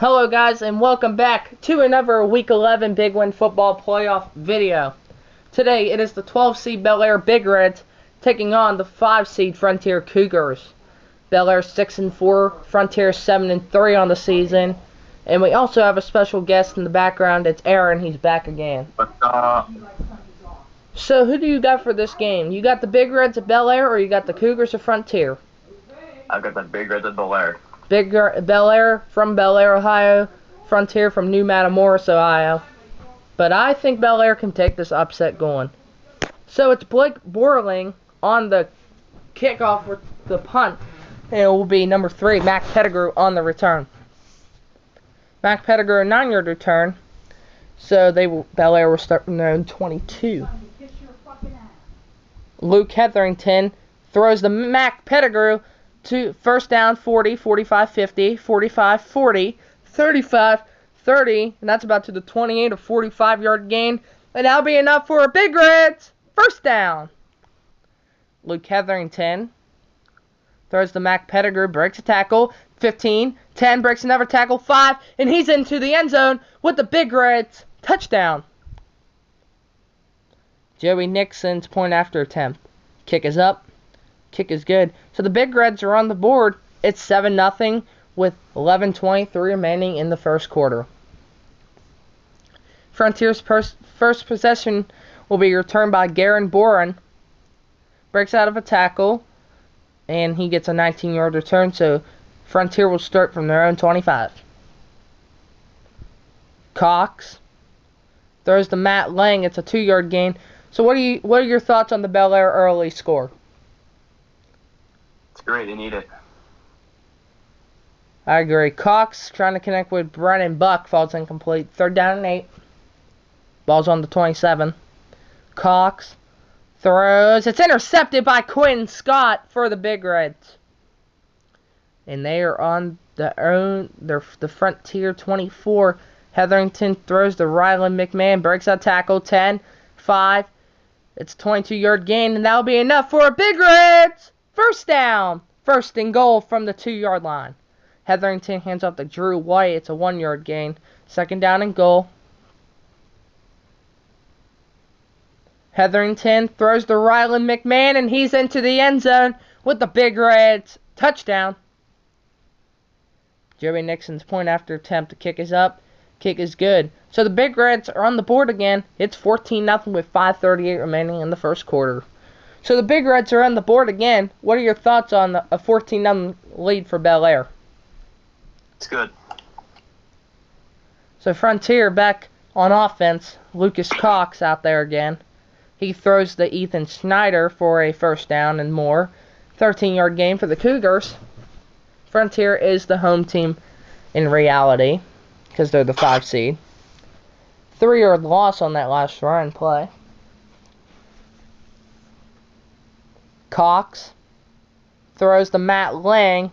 Hello guys, and welcome back to another Week 11 Big Win Football Playoff video. Today it is the 12 seed Bellaire Big Reds taking on the 5 seed Frontier Cougars. Bellaire 6-4, Frontier 7-3 on the season. And we also have a special guest in the background. It's Aaron. He's back again. So who do you got for this game? You got the Big Reds of Bellaire, or you got the Cougars of Frontier? I've got the Big Reds of Bellaire. Bellaire from Bellaire, Ohio. Frontier from New Matamoras, Ohio. But I think Bellaire can take this upset going. So it's Blake Borling on the kickoff with the punt. And it will be number 3, Mac Pettigrew, on the return. Mac Pettigrew, a 9-yard return. So Bellaire will start from their own 22. Luke Hetherington throws the Mac Pettigrew to first down 40, 45, 50, 45, 40, 35, 30, and that's about to the 28 or 45-yard gain. And that'll be enough for a Big Reds first down. Luke Hetherington throws the Mac Pettigrew, breaks a tackle, 15, 10, breaks another tackle, 5, and he's into the end zone with the Big Reds touchdown. Joey Nixon's point after attempt. Kick is up. Kick is good. So the Big Reds are on the board. It's 7-0 with 11:23 remaining in the first quarter. Frontier's first possession will be returned by Garen Boren. Breaks out of a tackle, and he gets a 19-yard return, so Frontier will start from their own 25. Cox throws to Matt Lang. It's a 2-yard gain. So what are your thoughts on the Bellaire early score? It's great. They need it. I agree. Cox trying to connect with Brennan Buck, falls incomplete. 3rd down and 8. Ball's on the 27. Cox throws. It's intercepted by Quinn Scott for the Big Reds. And they are on the Frontier 24. Hetherington throws to Ryland McMahon. Breaks out tackle. 10, 5. It's a 22-yard gain, and that'll be enough for a Big Reds first down. 1st and goal from the 2-yard line. Hetherington hands off to Drew White. It's a 1-yard gain. 2nd down and goal. Hetherington throws to Ryland McMahon, and he's into the end zone with the Big Reds touchdown. Joey Nixon's point after attempt. The kick is up. Kick is good. So the Big Reds are on the board again. It's 14-0 with 5:38 remaining in the first quarter. So the Big Reds are on the board again. What are your thoughts on a 14-0 lead for Bellaire? It's good. So Frontier back on offense. Lucas Cox out there again. He throws to Ethan Schneider for a first down and more. 13-yard gain for the Cougars. Frontier is the home team in reality, because they're the 5 seed. 3-yard loss on that last run play. Cox throws to Matt Lang.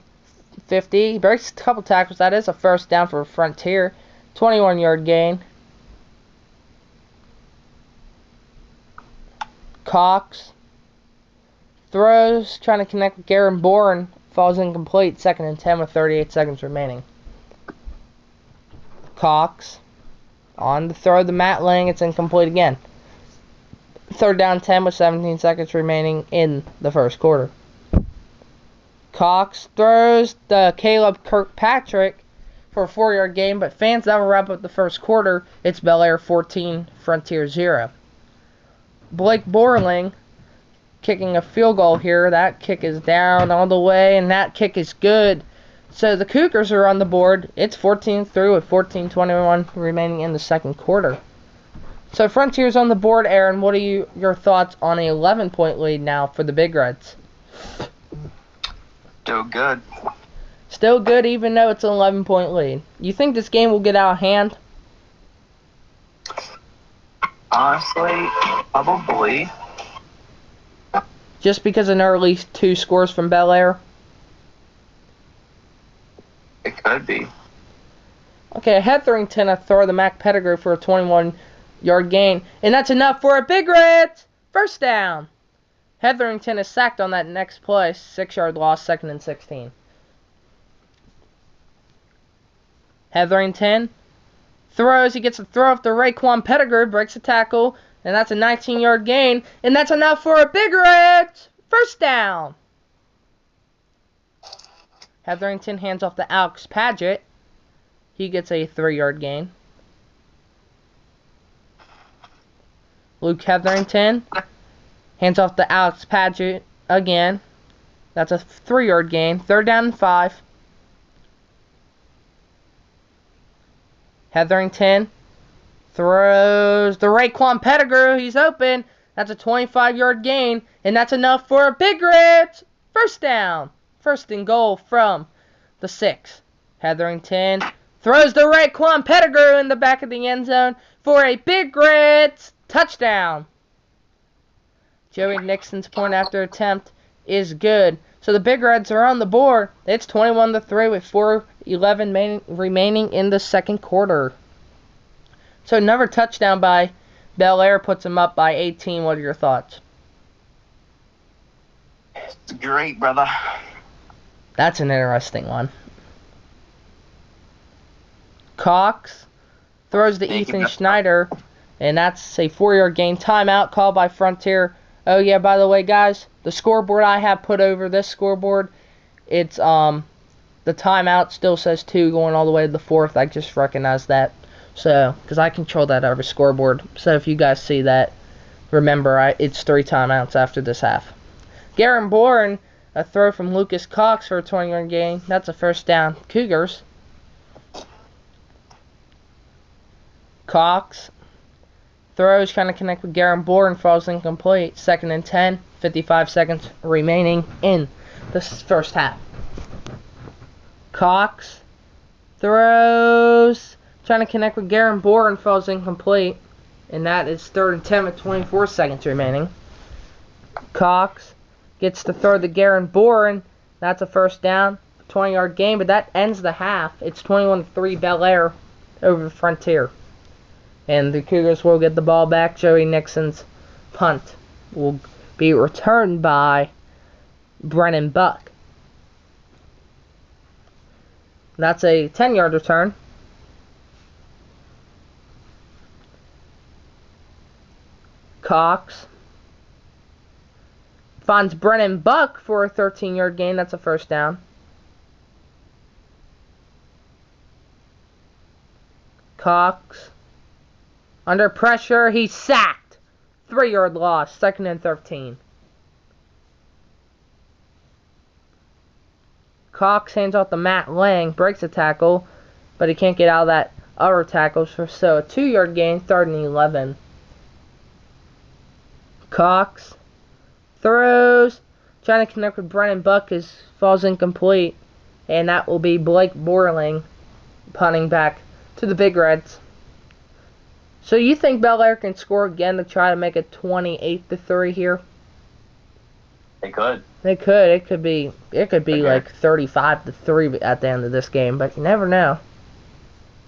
50. He breaks a couple tackles. That is a first down for Frontier. 21-yard gain. Cox throws, trying to connect with Garen Bourne. Falls incomplete. 2nd and 10 with 38 seconds remaining. Cox on the throw to Matt Lang. It's incomplete again. 3rd down 10 with 17 seconds remaining in the first quarter. Cox throws to Caleb Kirkpatrick for a 4-yard gain, but fans, that will wrap up the first quarter. It's Bellaire 14, Frontier 0. Blake Borling kicking a field goal here. That kick is down all the way, and that kick is good. So the Cougars are on the board. It's 14-3 with 14:21 remaining in the second quarter. So Frontier's on the board. Aaron, what are your thoughts on an 11-point lead now for the Big Reds? Still good. Still good, even though it's an 11-point lead. You think this game will get out of hand? Honestly, probably. Just because an early 2 scores from Bellaire? It could be. Okay, Hetherington throw the Mac Pettigrew for a 21-yard gain, and that's enough for a Big Reds first down. Hetherington is sacked on that next play. 6-yard loss, 2nd and 16. Hetherington throws. He gets a throw off to Raekwon Pettigrew, breaks a tackle, and that's a 19-yard gain, and that's enough for a Big Reds first down. Hetherington hands off to Alex Paget. He gets a 3-yard gain. Luke Hetherington hands off to Alex Paget again. That's a 3-yard gain. 3rd down and 5. Hetherington throws to Raekwon Pettigrew. He's open. That's a 25-yard gain, and that's enough for a Big Reds first down. 1st and goal from the 6. Hetherington throws to Raekwon Pettigrew in the back of the end zone for a Big Reds touchdown. Joey Nixon's point after attempt is good. So the Big Reds are on the board. It's 21-3 with 4:11 remaining in the second quarter. So another touchdown by Bellaire puts them up by 18. What are your thoughts? It's great, brother. That's an interesting one. Cox throws to Ethan Schneider, and that's a 4-yard gain. Timeout called by Frontier. Oh yeah, by the way, guys, the scoreboard I have put over this scoreboard, it's the timeout still says 2 going all the way to the 4th. I just recognized that. So, because I control that over scoreboard. So if you guys see that, remember it's 3 timeouts after this half. Garen Bourne, a throw from Lucas Cox for a 20-yard gain. That's a first down. Cougars. Cox throws, trying to connect with Garen Bourne, falls incomplete. 2nd and 10, 55 seconds remaining in this first half. Cox throws, trying to connect with Garen Bourne, falls incomplete. And that is 3rd and 10 with 24 seconds remaining. Cox gets the throw to Garen Bourne. That's a first down, 20-yard gain, but that ends the half. It's 21-3 Bellaire over Frontier. And the Cougars will get the ball back. Joey Nixon's punt will be returned by Brennan Buck. That's a 10-yard return. Cox finds Brennan Buck for a 13-yard gain. That's a first down. Cox under pressure. He's sacked. 3-yard loss. 2nd and 13. Cox hands off to Matt Lang. Breaks a tackle, but he can't get out of that other tackle. So a 2-yard gain. 3rd and 11. Cox throws, trying to connect with Brennan Buck, falls incomplete, and that will be Blake Borling punting back to the Big Reds. So you think Bellaire can score again to try to make it 28-3 here? They could. They could. It could be like 35-3 at the end of this game, but you never know.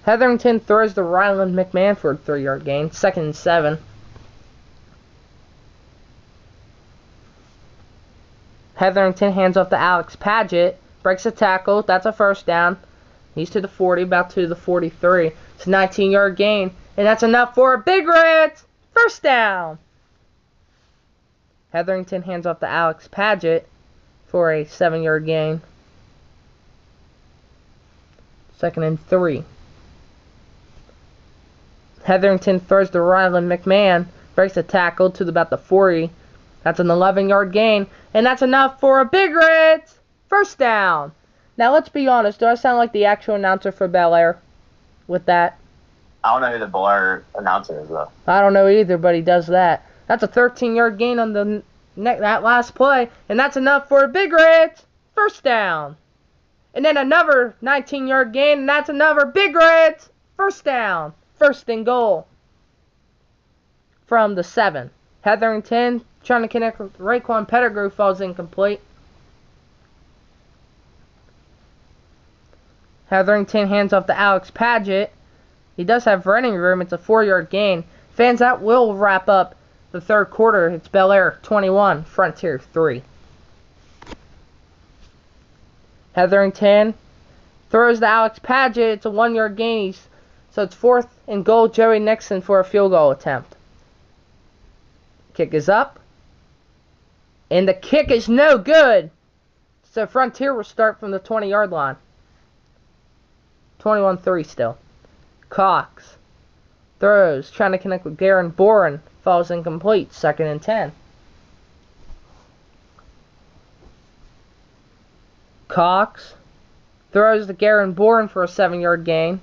Hetherington throws to Ryland McMahon for a 3-yard gain. 2nd and 7. Hetherington hands off to Alex Paget. Breaks a tackle. That's a first down. He's to the 40, about to the 43. It's a 19-yard gain. And that's enough for a Big Reds first down. Hetherington hands off to Alex Paget for a 7-yard gain. 2nd and 3. Hetherington throws to Ryland McMahon. Breaks a tackle to about the 40. That's an 11-yard gain. And that's enough for a Big Reds first down. Now, let's be honest. Do I sound like the actual announcer for Bellaire with that? I don't know who the Bellaire announcer is, though. I don't know either, but he does that. That's a 13-yard gain on that last play. And that's enough for a Big Reds first down. And then another 19-yard gain. And that's another Big Reds first down. 1st and goal from the 7. Hetherington trying to connect with Raekwon Pettigrew, falls incomplete. Hetherington hands off to Alex Paget. He does have running room. It's a 4-yard gain. Fans, that will wrap up the 3rd quarter. It's Bellaire 21, Frontier 3. Hetherington Throws to Alex Paget. It's a 1-yard gain. So it's 4th and goal. Joey Nixon for a field goal attempt. Kick is up. And the kick is no good. So Frontier will start from the 20-yard line. 21-3 still. Cox throws, trying to connect with Garen Boren. Falls incomplete. 2nd and 10. Cox throws to Garen Boren for a 7-yard gain.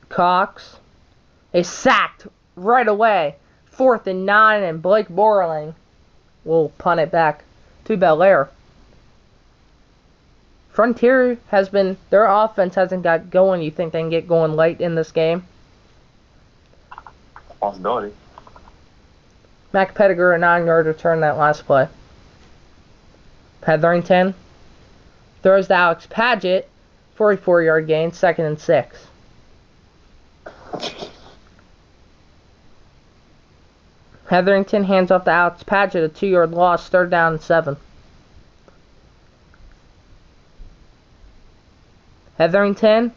Cox is sacked right away. 4th and 9, and Blake Borling will punt it back to Bellaire. Frontier has been, their offense hasn't got going. You think they can get going late in this game? Possibility. Mac Pettigrew, a 9-yard return that last play. Hetherington throws to Alex Paget for a 4-yard gain, 2nd and 6. Hetherington hands off to Alex Paget, a 2-yard loss, 3rd down and 7. Hetherington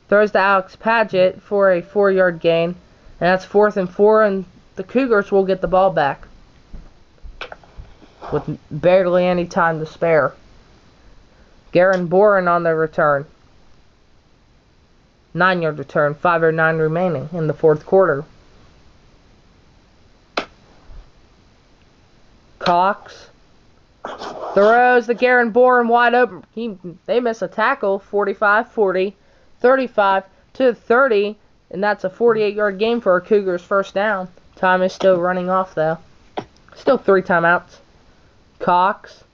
throws to Alex Paget for a 4-yard gain, and that's 4th and 4, and the Cougars will get the ball back with barely any time to spare. Garen Boren on the return. 9-yard return, 5:09 remaining in the 4th quarter. Cox throws the Garen Boren wide open. They miss a tackle. 45-40, 35-30, and that's a 48-yard gain for our Cougars' first down. Time is still running off though. Still 3 timeouts. Cox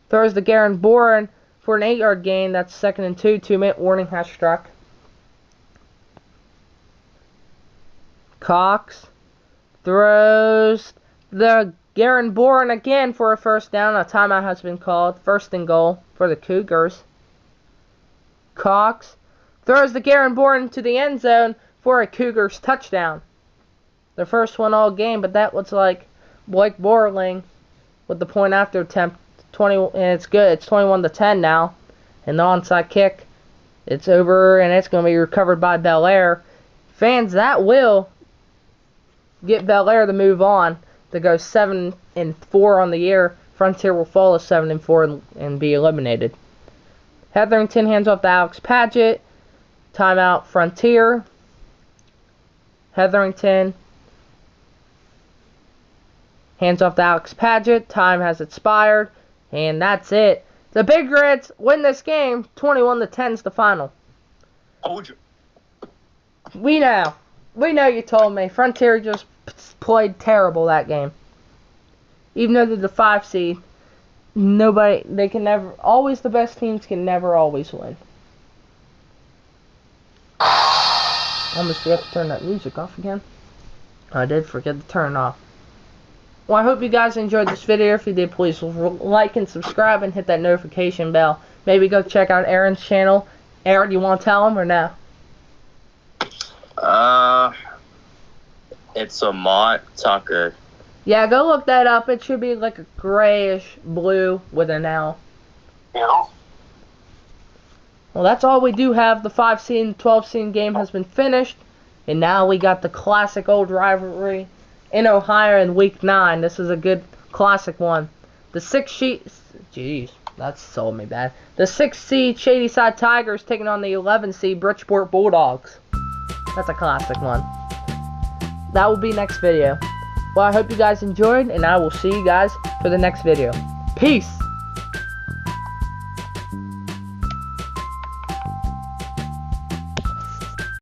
throws the Garen Boren for an 8-yard gain. That's 2nd and 2. 2-minute warning has struck. Cox throws the Garen Boren again for a first down. A timeout has been called. 1st and goal for the Cougars. Cox throws the Garen Boren to the end zone for a Cougars touchdown. Their first one all game, but that was like Blake Borling with the point after attempt. 20, and it's good. It's 21-10 now. And the onside kick, it's over, and it's going to be recovered by Bellaire. Fans, that will get Bellaire to move on to go 7-4 on the year. Frontier will fall to 7-4 and be eliminated. Hetherington hands off to Alex Paget. Timeout Frontier. Hetherington hands off to Alex Paget. Time has expired. And that's it. The Big Reds win this game. 21-10 is the final. Told you. We know. We know you told me. Frontier just played terrible that game. Even though they're the 5 seed, they can never, always the best teams can never always win. I almost forgot to turn that music off again. I did forget to turn it off. Well, I hope you guys enjoyed this video. If you did, please like and subscribe and hit that notification bell. Maybe go check out Aaron's channel. Aaron, you want to tell him or no? It's a Mott Tucker. Yeah, go look that up. It should be like a grayish blue with an L. Yeah. Well, that's all we do have. The 5 seed, 12 seed game has been finished. And now we got the classic old rivalry in Ohio in week 9. This is a good classic one. The 6 seed, jeez, that sold me bad. The 6 seed Shadyside Tigers taking on the 11 seed Bridgeport Bulldogs. That's a classic one. That will be next video. Well, I hope you guys enjoyed, and I will see you guys for the next video. Peace!